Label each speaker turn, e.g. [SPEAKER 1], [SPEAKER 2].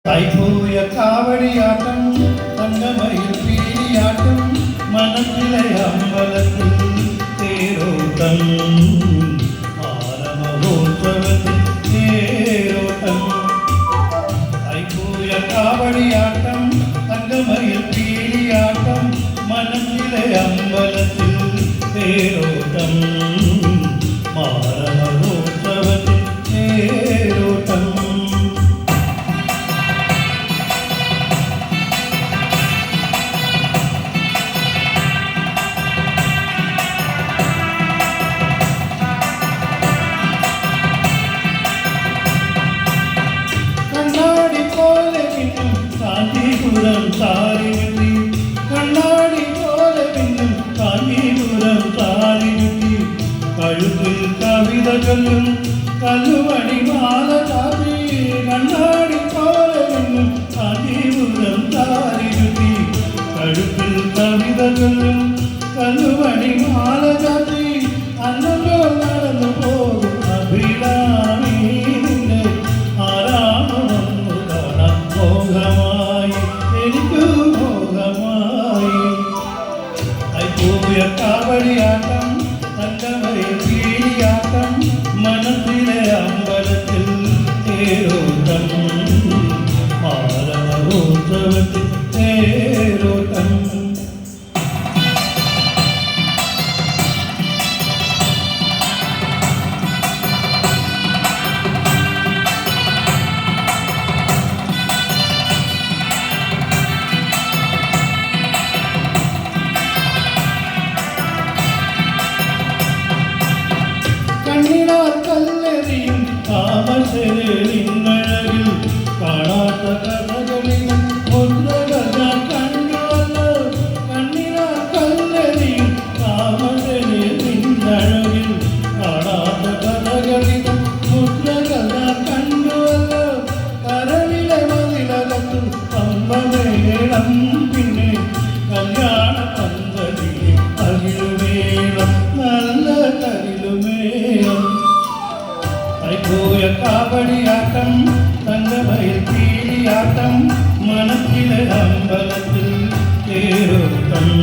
[SPEAKER 1] தைப்பூய காவடியாட்டம் தங்கமயில் பீலியாட்டம் மனத்திலே அம்பலத்தில் தேரோட்டம் ஆரமகோத்சவத்தில் தேரோட்டம். தைப்பூய காவடியாட்டம் தங்கமயில் பீலியாட்டம் மனத்திலே அம்பலத்தில் தேரோட்டம் ஆரமகோத்சவத்தில் தேரோட்டம். கண்ணாடி போல மின்னும் காஞ்சிபுரம் சாரிவெட்டி, கண்ணாடி போல மின்னும் காஞ்சிபுரம் சாரிவெட்டி, கழுத்தில் கவிதைகளும் கல்லுமணி மாலை சாத்தி. கண்ணாடி போல மின்னும் காஞ்சிபுரம் சாரிவெட்டி, கழுத்தில் கவிதைகளும் கல்லுமணி மாலை சாத்தி. அன்னோ நடந்து போகும் அபிராமி കാവടിയാട്ടം തങ്കമയിൽ പീലിയാട്ടം മനസ്സിലെ അമ്പലത്തിൽ തേരോട്ടം ആരവോത്സവത്തിൽ തേരോട്ടം. കണ്ണിനാർ കല്ലെറിയും താമസേരിന്നഴകിൽ കാണാത്ത കഥകളിലും മുദ്രകൾ ഞാൻ കണ്ടുവല്ലോ. കണ്ണിനാർ കല്ലെറിയും താമസേരിന്നഴകിൽ കാണാത്ത കഥകളിലും മുദ്രകൾ ഞാൻ കണ്ടുവല്ലോ. കരവിലെ മതിലകത്തും പമ്പമേളം പിന്നെ കല്യാണ പന്തലിലെ അകിലുമേളം നല്ല കവിലുമേളം. தைப்பூய காவடியாட்டம் தங்கமயில் பீலியாட்டம் மனத்திலே அம்பலத்தில் தேரோட்டம்.